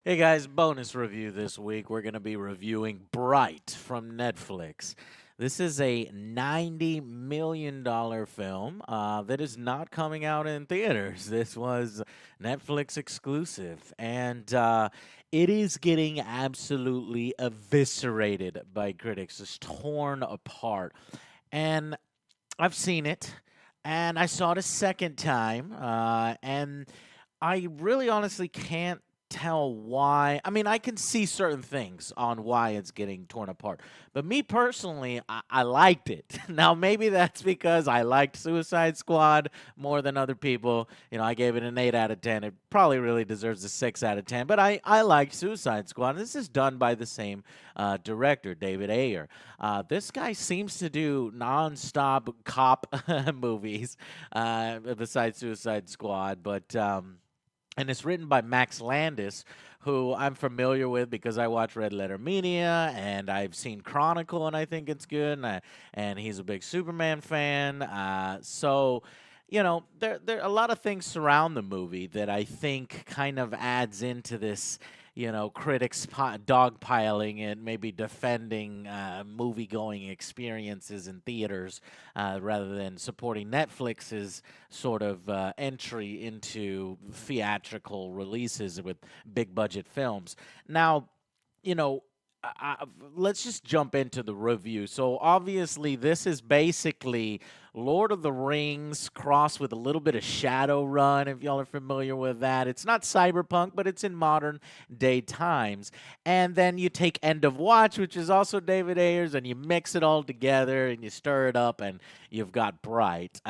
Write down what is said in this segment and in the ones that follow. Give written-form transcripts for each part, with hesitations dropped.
Hey guys, bonus review this week. We're going to be reviewing Bright from Netflix. This is a $90 million film that is not coming out in theaters. This was Netflix exclusive, and it is getting absolutely eviscerated by critics, just torn apart. And I've seen it, and I saw it a second time, and I really honestly can't tell why. I mean, I can see certain things on why it's getting torn apart. But me personally, I liked it. Now, maybe that's because I liked Suicide Squad more than other people. I gave it an 8 out of 10. It probably really deserves a 6 out of 10. But I liked Suicide Squad. This is done by the same director, David Ayer. This guy seems to do nonstop cop movies besides Suicide Squad. And it's written by Max Landis, who I'm familiar with because I watch Red Letter Media and I've seen Chronicle and I think it's good. And he's a big Superman fan. There a lot of things surround the movie that I think kind of adds into this. Critics dogpiling and maybe defending movie-going experiences in theaters rather than supporting Netflix's sort of entry into theatrical releases with big budget films. Now, you know, let's just jump into the review. So, obviously, this is basically Lord of the Rings crossed with a little bit of Shadowrun, if y'all are familiar with that. It's not cyberpunk, but it's in modern day times. And then you take End of Watch, which is also David Ayers, and you mix it all together and you stir it up, and you've got Bright.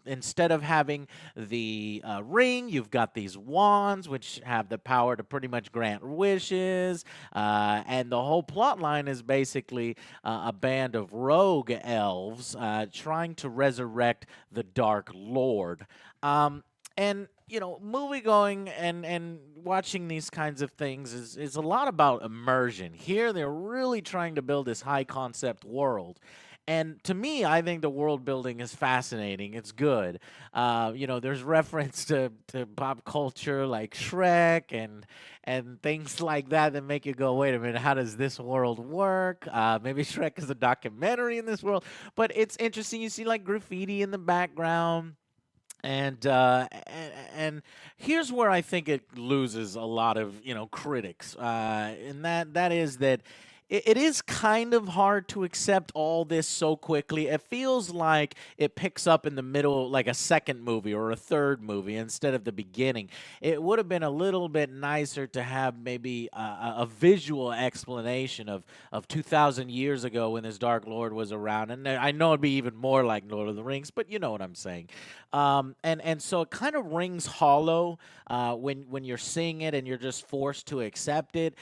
Instead of having the ring, you've got these wands, which have the power to pretty much grant wishes. And the whole plot line is basically a band of rogue elves trying to resurrect the Dark Lord. Movie going and watching these kinds of things is a lot about immersion. Here, they're really trying to build this high concept world. And to me, I think the world building is fascinating. It's good. There's reference to pop culture like Shrek and things like that make you go, wait a minute, how does this world work? Maybe Shrek is a documentary in this world, but it's interesting. You see like graffiti in the background. And here's where I think it loses a lot of critics, and that is that it is kind of hard to accept all this so quickly. It feels like it picks up in the middle, like a second movie or a third movie instead of the beginning. It would have been a little bit nicer to have maybe a visual explanation of 2,000 years ago when this Dark Lord was around. And I know it'd be even more like Lord of the Rings, but you know what I'm saying. And so it kind of rings hollow when you're seeing it and you're just forced to accept it.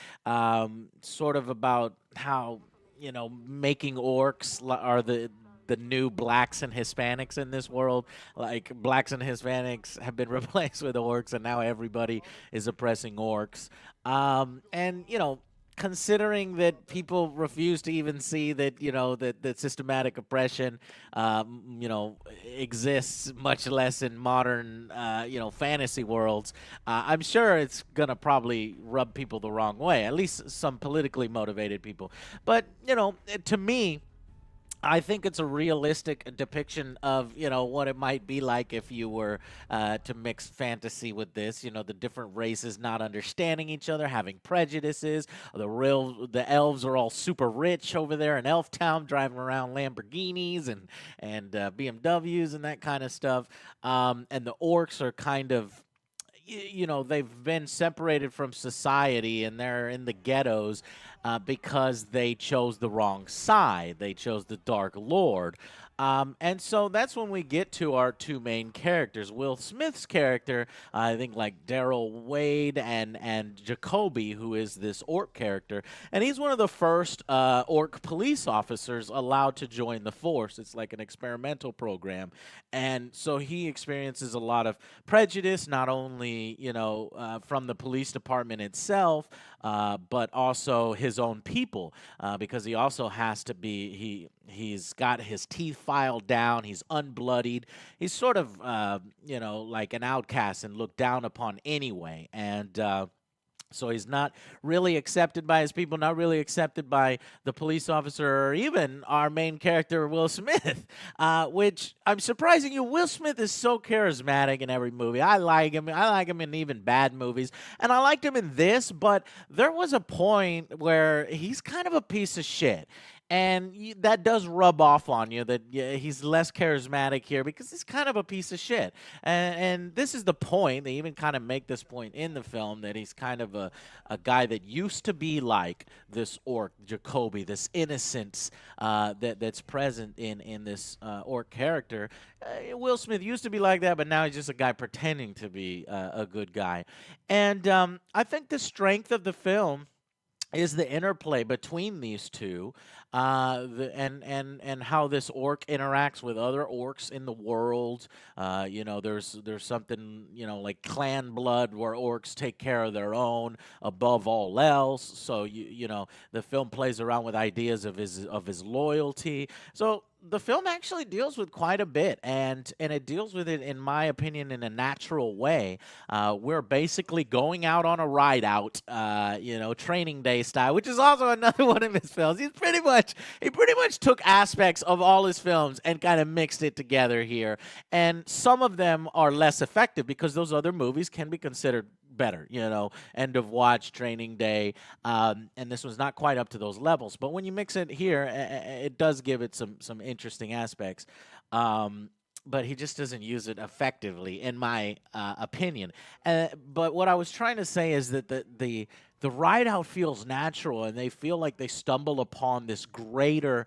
Sort of about how making are the new blacks and Hispanics in this world. Like blacks and Hispanics have been replaced with orcs, and now everybody is oppressing orcs. And considering that people refuse to even see that that systematic oppression exists, much less in modern fantasy worlds, I'm sure it's gonna probably rub people the wrong way, at least some politically motivated people. But to me, I think it's a realistic depiction of what it might be like if you were to mix fantasy with this. The different races not understanding each other, having prejudices. The elves are all super rich over there in Elf Town, driving around Lamborghinis and BMWs and that kind of stuff. And the orcs are kind of they've been separated from society and they're in the ghettos because they chose the wrong side. They chose the Dark Lord. And so that's when we get to our two main characters. Will Smith's character, I think, like Daryl Wade and Jacoby, who is this orc character, and he's one of the first orc police officers allowed to join the force. It's like an experimental program, and so he experiences a lot of prejudice, not only from the police department itself, but also his own people, because he also has to be he's got his teeth filed down. He's unbloodied. He's sort of like an outcast and looked down upon anyway. And So he's not really accepted by his people, not really accepted by the police officer, or even our main character, Will Smith, which I'm surprising you. Will Smith is so charismatic in every movie. I like him. I like him in even bad movies. And I liked him in this, but there was a point where he's kind of a piece of shit. And that does rub off on you that yeah, he's less charismatic here because he's kind of a piece of shit. And this is the point. They even kind of make this point in the film that he's kind of a guy that used to be like this orc, Jacoby, this innocence that's present in this orc character. Will Smith used to be like that, but now he's just a guy pretending to be a good guy. And I think the strength of the film is the interplay between these two, and how this orc interacts with other orcs in the world. There's something like clan blood where orcs take care of their own above all else. So the film plays around with ideas of his loyalty. So the film actually deals with quite a bit, and it deals with it, in my opinion, in a natural way. We're basically going out on a ride out, Training Day style, which is also another one of his films. He pretty much took aspects of all his films and kind of mixed it together here. And some of them are less effective because those other movies can be considered better, End of Watch, Training Day, and this one's not quite up to those levels. But when you mix it here, it does give it some interesting aspects. But he just doesn't use it effectively, in my opinion. But what I was trying to say is that the ride out feels natural, and they feel like they stumble upon this greater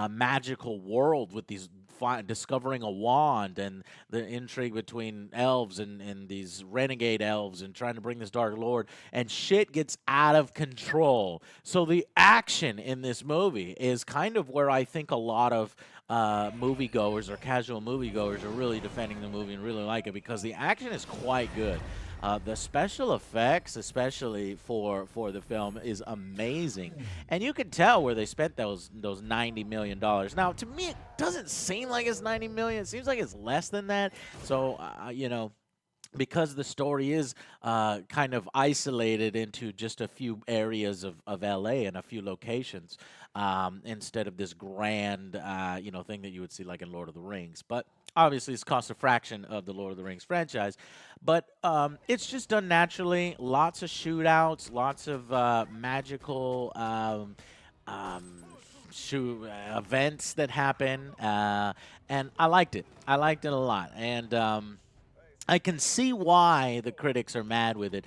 magical world with these discovering a wand and the intrigue between elves and these renegade elves and trying to bring this dark lord, and shit gets out of control. So the action in this movie is kind of where I think a lot of moviegoers or casual moviegoers are really defending the movie and really like it, because the action is quite good. The special effects, especially for the film, is amazing, and you can tell where they spent those $90 million. Now, to me, it doesn't seem like it's $90 million. It seems like it's less than that. So, because the story is kind of isolated into just a few areas of LA and a few locations, instead of this grand, thing that you would see like in Lord of the Rings. But obviously, it's cost a fraction of the Lord of the Rings franchise. But it's just done naturally. Lots of shootouts, lots of magical events that happen, and I liked it. I liked it a lot, and I can see why the critics are mad with it.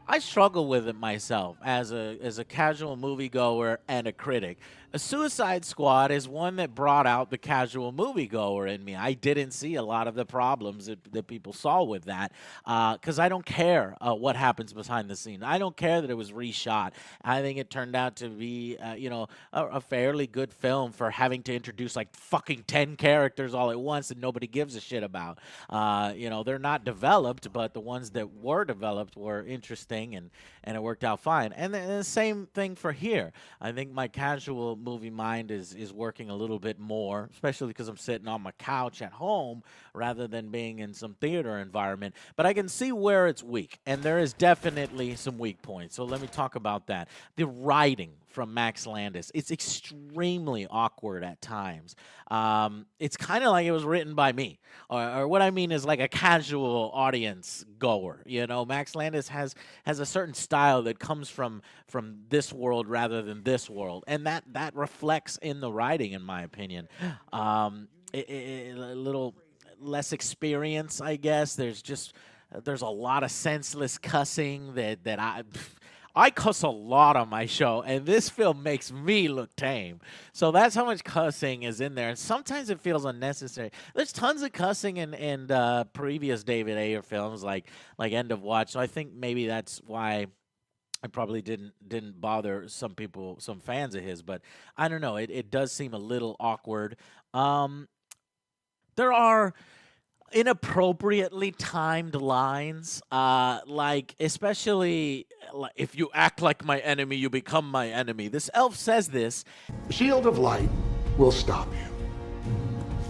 I struggle with it myself as a casual moviegoer and a critic. A Suicide Squad is one that brought out the casual moviegoer in me. I didn't see a lot of the problems that people saw with that, because I don't care what happens behind the scene. I don't care that it was reshot. I think it turned out to be, a fairly good film for having to introduce like fucking 10 characters all at once that nobody gives a shit about. They're not developed, but the ones that were developed were interesting, and it worked out fine. And the same thing for here. I think my casual movie mind is working a little bit more, especially because I'm sitting on my couch at home rather than being in some theater environment. But I can see where it's weak, and there is definitely some weak points. So let me talk about that. The writing from Max Landis, it's extremely awkward at times. It's kind of like it was written by me, or what I mean is like a casual audience goer. Max Landis has a certain style that comes from this world rather than this world, and that reflects in the writing, in my opinion. A little less experience, I guess. There's a lot of senseless cussing that I cuss a lot on my show, and this film makes me look tame. So that's how much cussing is in there, and sometimes it feels unnecessary. There's tons of cussing in previous David Ayer films, like End of Watch. So I think maybe that's why I probably didn't bother some people, some fans of his. But I don't know. It does seem a little awkward. There are inappropriately timed lines, especially if you act like my enemy, you become my enemy. This elf says this. The shield of light will stop you.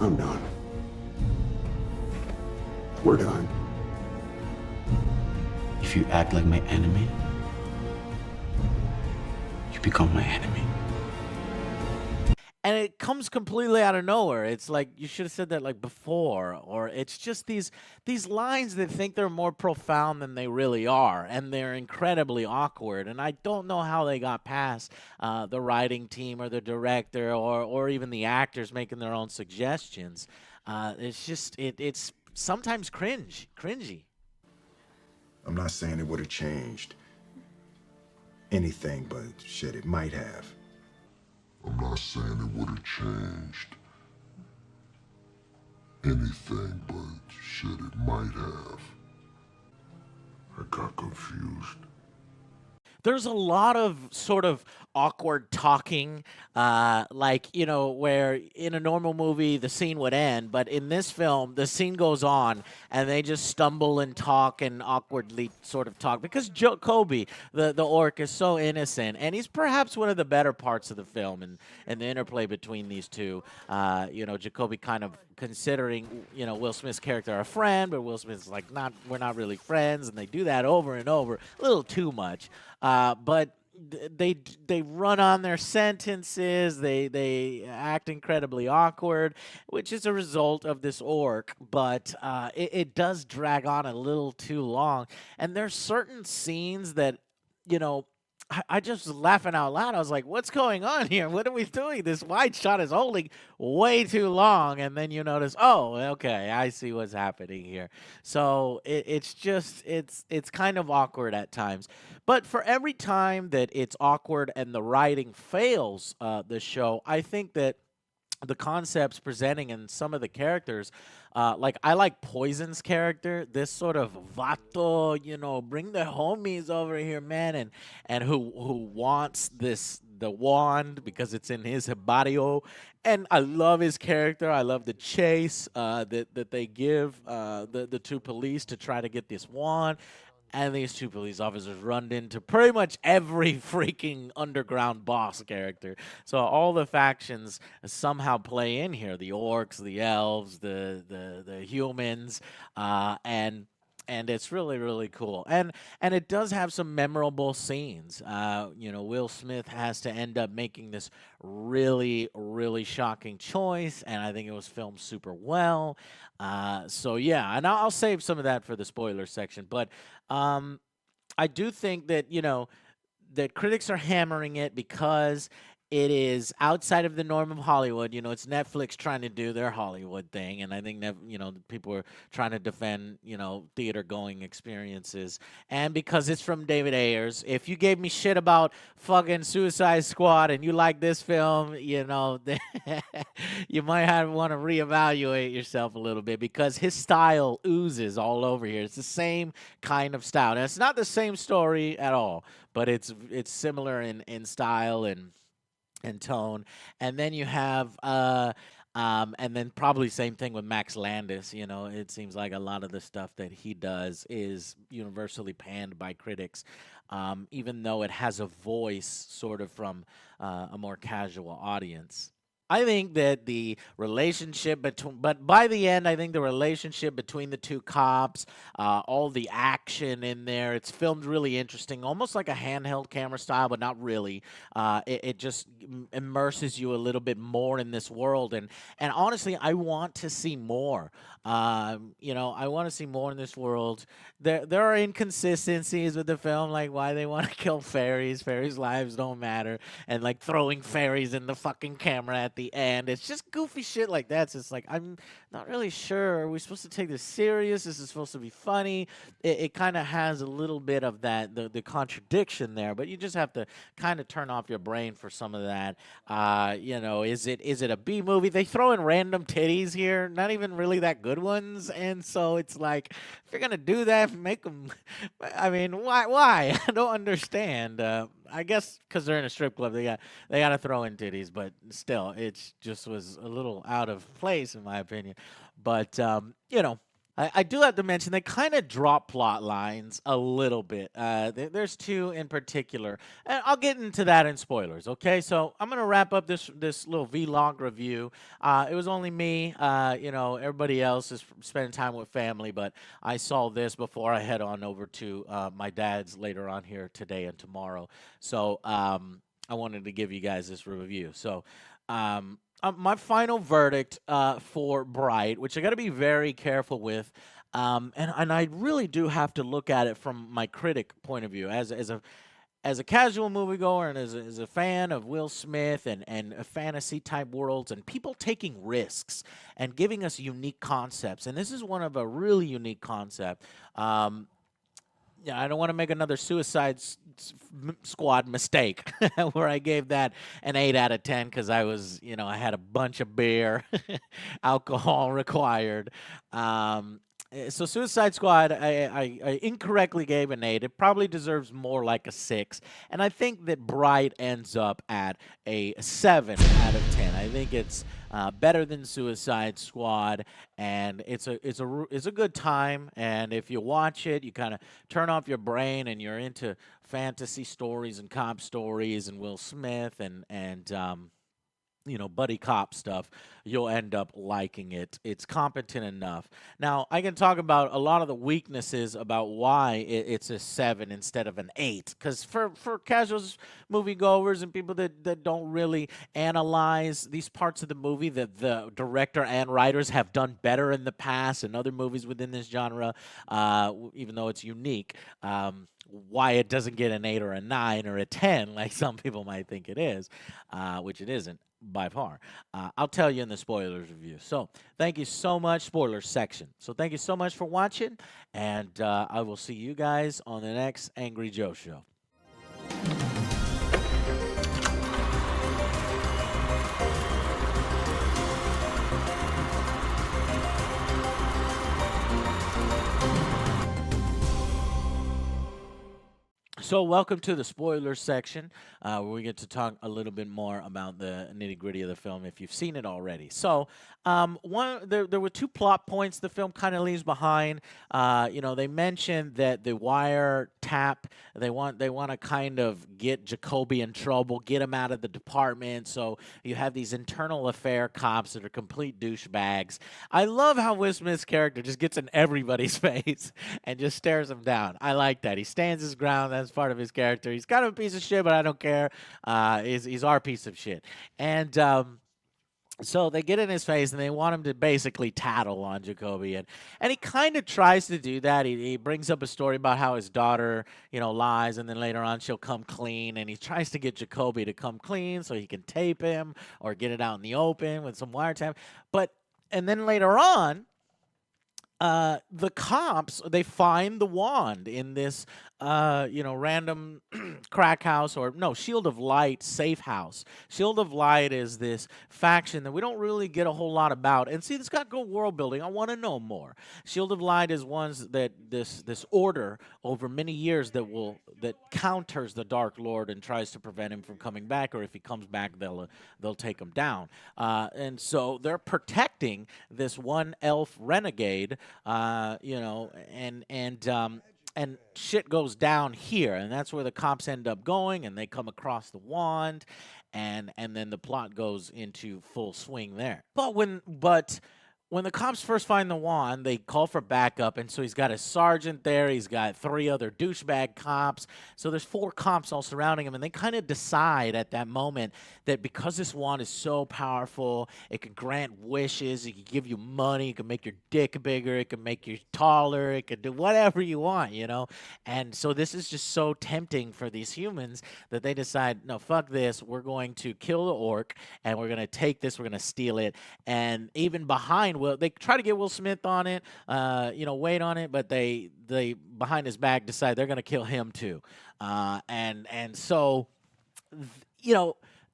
I'm done. We're done. If you act like my enemy, become my enemy. And it comes completely out of nowhere. It's like you should have said that like before, or it's just these lines that think they're more profound than they really are, and they're incredibly awkward. And I don't know how they got past the writing team or the director or even the actors making their own suggestions. It's just it's sometimes cringy. I'm not saying it would have changed anything, but shit, it might have. I'm not saying it would have changed anything, but shit, it might have. I got confused. There's a lot of sort of awkward talking, like, where in a normal movie the scene would end, but in this film the scene goes on and they just stumble and talk and awkwardly sort of talk because Jacoby, the orc, is so innocent, and he's perhaps one of the better parts of the film, and the interplay between these two. Jacoby kind of considering, Will Smith's character a friend, but Will Smith's like, we're not really friends, and they do that over and over, a little too much. But they run on their sentences. They act incredibly awkward, which is a result of this orc. But it does drag on a little too long. And there's certain scenes that you know. I just was laughing out loud. I was like, "What's going on here? What are we doing? This wide shot is holding way too long." And then you notice, oh, okay, I see what's happening here. So it's kind of awkward at times. But for every time that it's awkward and the writing fails the show, I think that the concepts presenting and some of the characters, like I like Poison's character, this sort of vato, bring the homies over here, man, and who wants the wand because it's in his barrio, and I love his character. I love the chase that they give the two police to try to get this wand. And these two police officers run into pretty much every freaking underground boss character. So all the factions somehow play in here: the orcs, the elves, the humans, and it's really really cool. And it does have some memorable scenes. Will Smith has to end up making this really really shocking choice, and I think it was filmed super well. So yeah, and I'll save some of that for the spoiler section, but um, I do think that that critics are hammering it because it is outside of the norm of Hollywood. It's Netflix trying to do their Hollywood thing, and I think that the people are trying to defend theater going experiences. And because it's from David Ayers, if you gave me shit about fucking Suicide Squad and you like this film, then you might want to reevaluate yourself a little bit because his style oozes all over here. It's the same kind of style, and it's not the same story at all, but it's similar in style and tone. And then you have and then probably same thing with Max Landis. It seems like a lot of the stuff that he does is universally panned by critics, even though it has a voice sort of from a more casual audience. I think that the relationship between, but by the end, I think the relationship between the two cops, all the action in there, it's filmed really interesting, almost like a handheld camera style, but not really. It just immerses you a little bit more in this world, and honestly, I want to see more. I want to see more in this world. There are inconsistencies with the film, like why they want to kill fairies. Fairies' lives don't matter, and like throwing fairies in the fucking camera at the end. It's just goofy shit like that. So it's like I'm not really sure. Are we supposed to take this serious? This is supposed to be funny. It kind of has a little bit of that the contradiction there, but you just have to kind of turn off your brain for some of that. Is it a B movie? They throw in random titties here, not even really that good ones, and so it's like if you're gonna do that, make them. I mean, why? Why? I don't understand. I guess because they're in a strip club, they got to throw in titties, but still, it just was a little out of place in my opinion. But I do have to mention they kind of drop plot lines a little bit. There's two in particular, and I'll get into that in spoilers. Okay, so I'm gonna wrap up this little vlog review. It was only me. Everybody else is spending time with family, but I saw this before I head on over to my dad's later on here today and tomorrow. So I wanted to give you guys this review. So, my final verdict for Bright, which I got to be very careful with, and I really do have to look at it from my critic point of view, as a casual moviegoer and as a fan of Will Smith and fantasy type worlds and people taking risks and giving us unique concepts. And this is one of a really unique concept. Yeah, I don't want to make another Squad mistake where I gave that an 8 out of 10 because I was, I had a bunch of beer, alcohol required. So Suicide Squad, I incorrectly gave an 8. It probably deserves more like a 6. And I think that Bright ends up at a 7 out of 10. I think it's better than Suicide Squad, and it's a good time. And if you watch it, you kind of turn off your brain, and you're into fantasy stories and cop stories and Will Smith and buddy cop stuff, you'll end up liking it. It's competent enough. Now, I can talk about a lot of the weaknesses about why it's a 7 instead of an 8. Because for casual moviegoers and people that don't really analyze these parts of the movie that the director and writers have done better in the past and other movies within this genre, even though it's unique, why it doesn't get an 8 or a 9 or a 10 like some people might think it is, which it isn't by far. I'll tell you in the spoilers review. So thank you so much, spoilers section. So thank you so much for watching, and I will see you guys on the next Angry Joe Show. So, welcome to the spoilers section, where we get to talk a little bit more about the nitty gritty of the film if you've seen it already. So, there were 2 plot points the film kind of leaves behind. They mentioned that the wiretap, they want to kind of get Jacoby in trouble, get him out of the department. So you have these internal affair cops that are complete douchebags. I love how Will Smith's character just gets in everybody's face and just stares them down. I like that. He stands his ground. That's part of his character. He's kind of a piece of shit, but I don't care. He's our piece of shit. And so they get in his face and they want him to basically tattle on Jacoby. And he kind of tries to do that. He brings up a story about how his daughter, lies, and then later on she'll come clean. And he tries to get Jacoby to come clean so he can tape him or get it out in the open with some wiretap. And then later on, the cops, they find the wand in this random crack house, or no, Shield of Light safe house. Shield of Light is this faction that we don't really get a whole lot about. And see, it's got good world building. I want to know more. Shield of Light is ones that this order over many years that counters the Dark Lord and tries to prevent him from coming back, or if he comes back, they'll take him down. And so they're protecting this one elf renegade, and shit goes down here, and that's where the cops end up going, and they come across the wand, and then the plot goes into full swing there. But when the cops first find the wand, they call for backup, and so he's got a sergeant there, he's got 3 other douchebag cops, so there's 4 cops all surrounding him, and they kind of decide at that moment that because this wand is so powerful, it can grant wishes, it can give you money, it can make your dick bigger, it can make you taller, it can do whatever you want, and so this is just so tempting for these humans that they decide, no, fuck this, we're going to kill the orc, and we're going to take this, we're going to steal it, and even behind they try to get Will Smith on it, wait on it, but they behind his back decide they're going to kill him too, and so,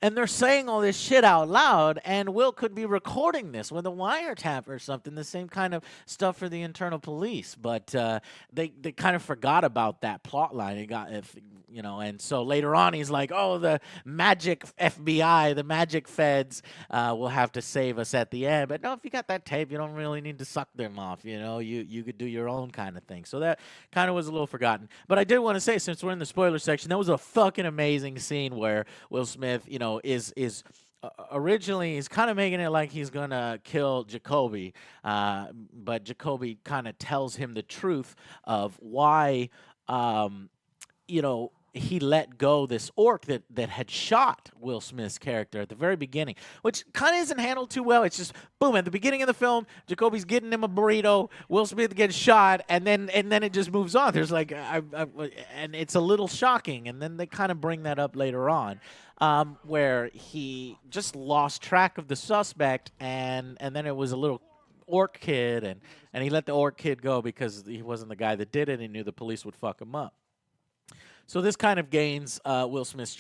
and they're saying all this shit out loud, and Will could be recording this with a wiretap or something, the same kind of stuff for the internal police, but they kind of forgot about that plot line. And so later on he's like, oh, the magic FBI, the magic feds will have to save us at the end. But no, if you got that tape, you don't really need to suck them off, you could do your own kind of thing. So that kind of was a little forgotten. But I did want to say, since we're in the spoiler section, that was a fucking amazing scene where Will Smith, is originally he's kind of making it like he's gonna kill Jacoby, but Jacoby kind of tells him the truth of why, he let go this orc that had shot Will Smith's character at the very beginning, which kind of isn't handled too well. It's just boom at the beginning of the film, Jacoby's getting him a burrito, Will Smith gets shot, and then it just moves on. There's like and it's a little shocking, and then they kind of bring that up later on. Where he just lost track of the suspect, and then it was a little orc kid, and he let the orc kid go because he wasn't the guy that did it. He knew the police would fuck him up. So this kind of gains Will Smith's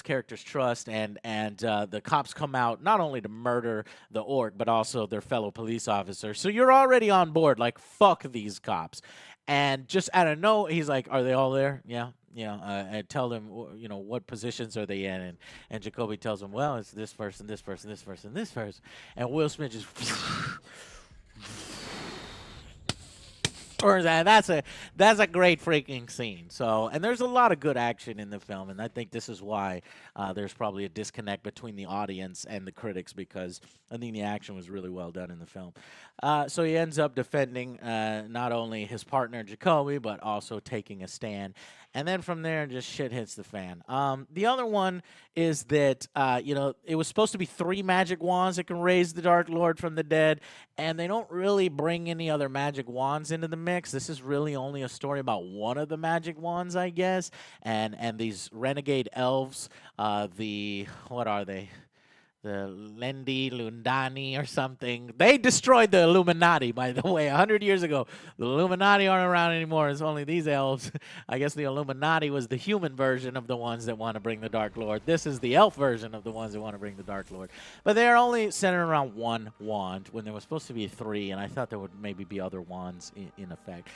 character's trust, and the cops come out not only to murder the orc, but also their fellow police officer. So you're already on board, like, fuck these cops. And just out of nowhere, he's like, are they all there? Yeah. And tell them, what positions are they in? And Jacoby tells him, well, it's this person, this person, this person, this person. And Will Smith just... Or that's a great freaking scene. So, and there's a lot of good action in the film, and I think this is why there's probably a disconnect between the audience and the critics, because I think the action was really well done in the film. So he ends up defending not only his partner Jacoby, but also taking a stand. And then from there, just shit hits the fan. The other one is that, it was supposed to be 3 magic wands that can raise the Dark Lord from the dead, and they don't really bring any other magic wands into the mix. This is really only a story about one of the magic wands, I guess, and these renegade elves, what are they? The Lendi Lundani or something. They destroyed the Illuminati, by the way, 100 years ago. The Illuminati aren't around anymore. It's only these elves. I guess the Illuminati was the human version of the ones that want to bring the Dark Lord. This is the elf version of the ones that want to bring the Dark Lord. But they're only centered around 1 wand when there was supposed to be 3, and I thought there would maybe be other wands in effect.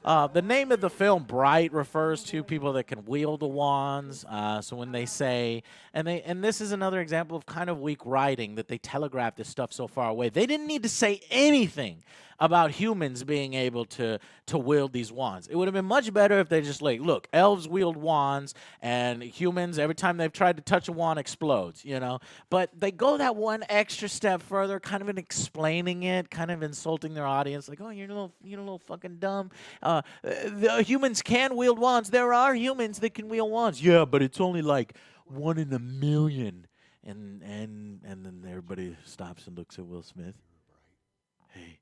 The name of the film, Bright, refers to people that can wield the wands. So when they say, and this is another example of kind of weak writing, that they telegraph this stuff so far away. They didn't need to say anything about humans being able to wield these wands. It would have been much better if they just look, elves wield wands, and humans, every time they've tried to touch a wand, explodes, But they go that one extra step further, kind of in explaining it, kind of insulting their audience, like, oh, you're a little fucking dumb. The humans can wield wands. There are humans that can wield wands. Yeah, but it's only like 1 in a million. And then everybody stops and looks at Will Smith. Hey,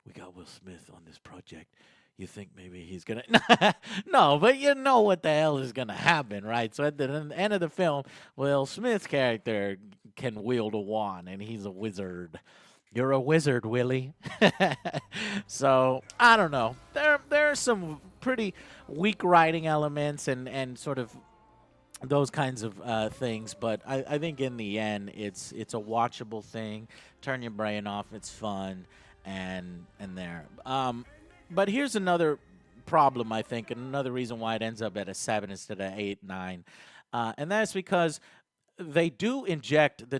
we got Will Smith on this project. You think maybe he's going to... No, but you know what the hell is going to happen, right? So at the end of the film, Will Smith's character can wield a wand, and he's a wizard. You're a wizard, Willie. So, I don't know. There are some pretty weak writing elements and sort of those kinds of things, but I think in the end, it's a watchable thing. Turn your brain off. It's fun, and there. But here's another problem, I think, and another reason why it ends up at a 7 instead of 8, 9, and that's because the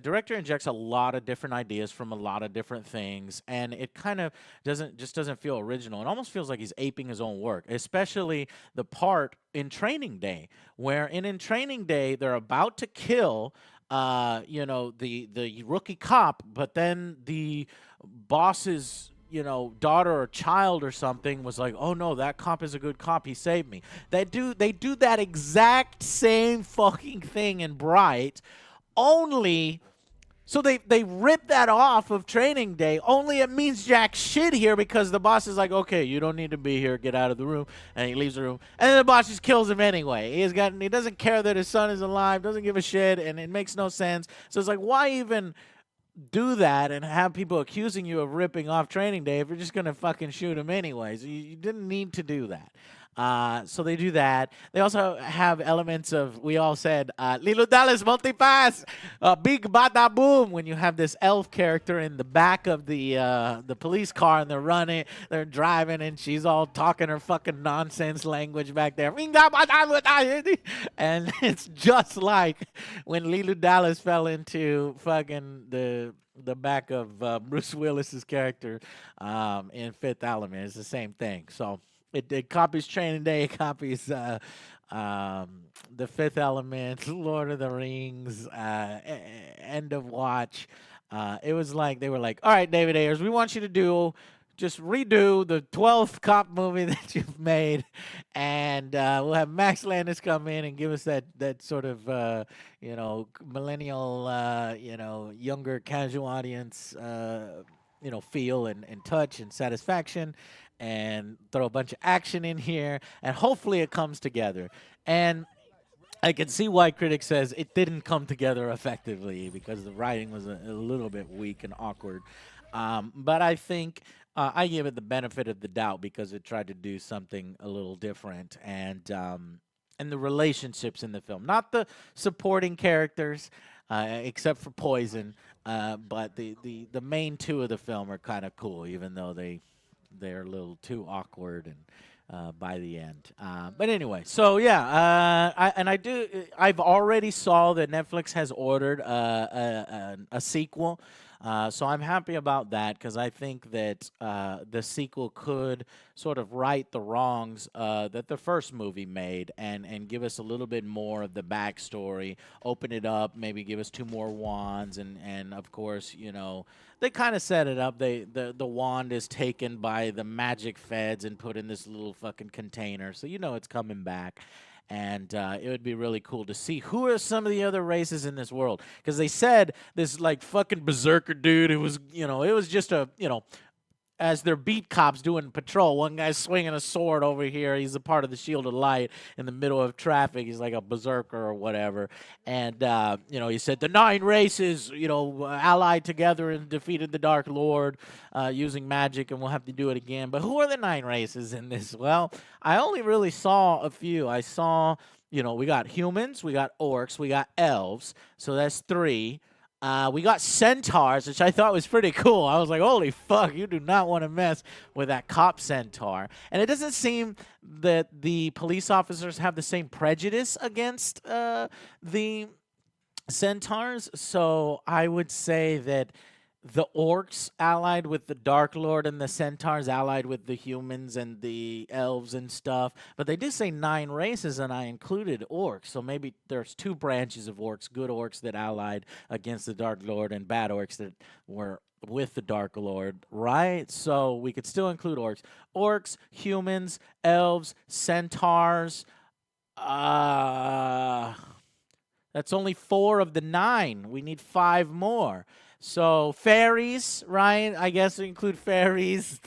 director injects a lot of different ideas from a lot of different things, and it kind of doesn't feel original. It almost feels like he's aping his own work, especially the part in Training Day, where in Training Day they're about to kill the rookie cop, but then the boss's daughter or child or something was like, oh no, that cop is a good cop, he saved me. They do that exact same fucking thing in Bright, only so they rip that off of Training Day, only it means jack shit here because the boss is like, okay, you don't need to be here, get out of the room, and he leaves the room, and then the boss just kills him anyway. He doesn't care that his son is alive, doesn't give a shit, and it makes no sense. So it's like, why even do that and have people accusing you of ripping off Training Day if you're just gonna fucking shoot him anyways? You didn't need to do that. So they do that. They also have elements of, we all said, Lilo Dallas multipass, big bada boom, when you have this elf character in the back of the police car and they're driving, and she's all talking her fucking nonsense language back there. And it's just like when Lilo Dallas fell into fucking the back of Bruce Willis's character in Fifth Element. It's the same thing. So it copies Training Day, it copies The Fifth Element, Lord of the Rings, End of Watch. It was like, they were like, all right, David Ayers, we want you to do just redo the 12th cop movie that you've made, and we'll have Max Landis come in and give us that sort of millennial, younger casual audience, feel and touch and satisfaction, and throw a bunch of action in here, and hopefully it comes together. And I can see why critics says it didn't come together effectively because the writing was a little bit weak and awkward. But I think I give it the benefit of the doubt because it tried to do something a little different, and the relationships in the film, not the supporting characters, except for Poison, but the main two of the film are kind of cool, even though they're a little too awkward and by the end. But anyway, so yeah, I've already saw that Netflix has ordered a sequel. So I'm happy about that because I think that the sequel could sort of right the wrongs that the first movie made and give us a little bit more of the backstory, open it up, maybe give us 2 more wands, and of course, they kind of set it up. The wand is taken by the magic feds and put in this little fucking container, so it's coming back. And it would be really cool to see who are some of the other races in this world. Because they said this, like, fucking berserker dude, it was just as their beat cops doing patrol, one guy's swinging a sword over here. He's a part of the Shield of Light in the middle of traffic. He's like a berserker or whatever. And, he said the 9 races, allied together and defeated the Dark Lord using magic, and we'll have to do it again. But who are the 9 races in this? Well, I only really saw a few. I saw, we got humans, we got orcs, we got elves. So that's 3. We got centaurs, which I thought was pretty cool. I was like, holy fuck, you do not want to mess with that cop centaur. And it doesn't seem that the police officers have the same prejudice against the centaurs. So I would say that the orcs allied with the Dark Lord and the centaurs allied with the humans and the elves and stuff. But they do say 9 races, and I included orcs. So maybe there's 2 branches of orcs, good orcs that allied against the Dark Lord and bad orcs that were with the Dark Lord, right? So we could still include orcs. Orcs, humans, elves, centaurs. That's only 4 of the 9. We need 5 more. So fairies, right? I guess we include fairies.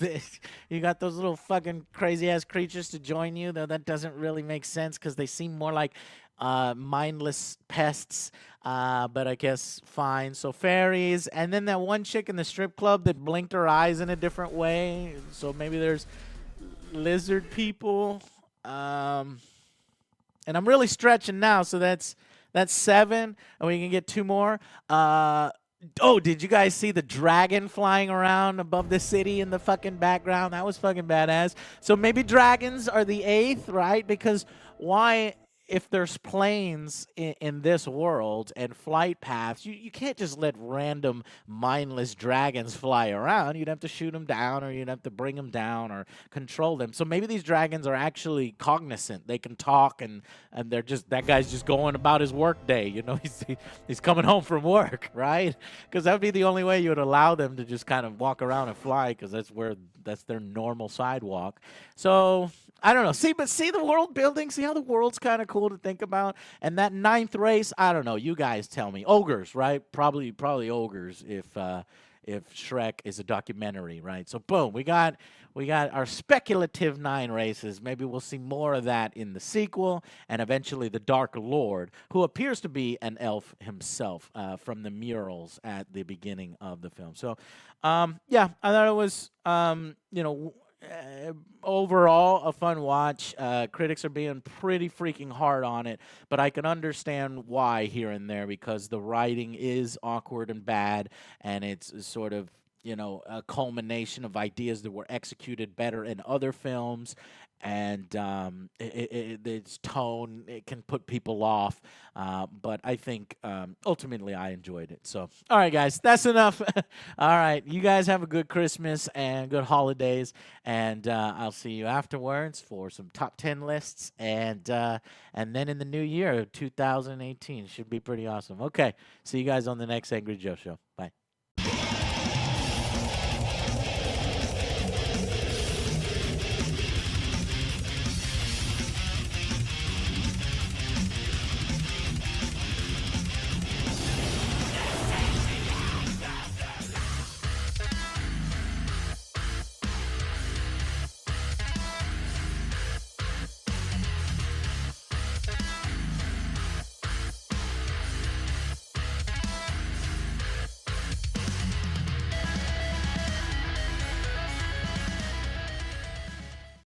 You got those little fucking crazy-ass creatures to join you, though that doesn't really make sense because they seem more like mindless pests, but I guess fine. So fairies, and then that one chick in the strip club that blinked her eyes in a different way. So maybe there's lizard people. And I'm really stretching now, so that's 7, and we can get 2 more. Oh, did you guys see the dragon flying around above the city in the fucking background? That was fucking badass. So maybe dragons are the 8th, right? Because why, if there's planes in this world and flight paths, you can't just let random mindless dragons fly around. You'd have to shoot them down, or you'd have to bring them down or control them. So maybe these dragons are actually cognizant. They can talk, and they're just, that guy's just going about his work day. He's coming home from work, right? Because that would be the only way you would allow them to just kind of walk around and fly, because that's their normal sidewalk. So I don't know. See the world building? See how the world's kind of cool to think about? And that 9th race, I don't know. You guys tell me. Ogres, right? Probably ogres if Shrek is a documentary, right? So boom, we got our speculative 9 races. Maybe we'll see more of that in the sequel, and eventually the Dark Lord, who appears to be an elf himself from the murals at the beginning of the film. So, yeah, I thought it was, overall a fun watch. Critics are being pretty freaking hard on it, but I can understand why here and there, because the writing is awkward and bad, and it's sort of a culmination of ideas that were executed better in other films, and its tone, it can put people off, but I think ultimately I enjoyed it. So, all right, guys, that's enough. All right, you guys have a good Christmas and good holidays, and I'll see you afterwards for some top 10 lists, and then in the new year, 2018, should be pretty awesome. Okay, see you guys on the next Angry Joe Show. Bye.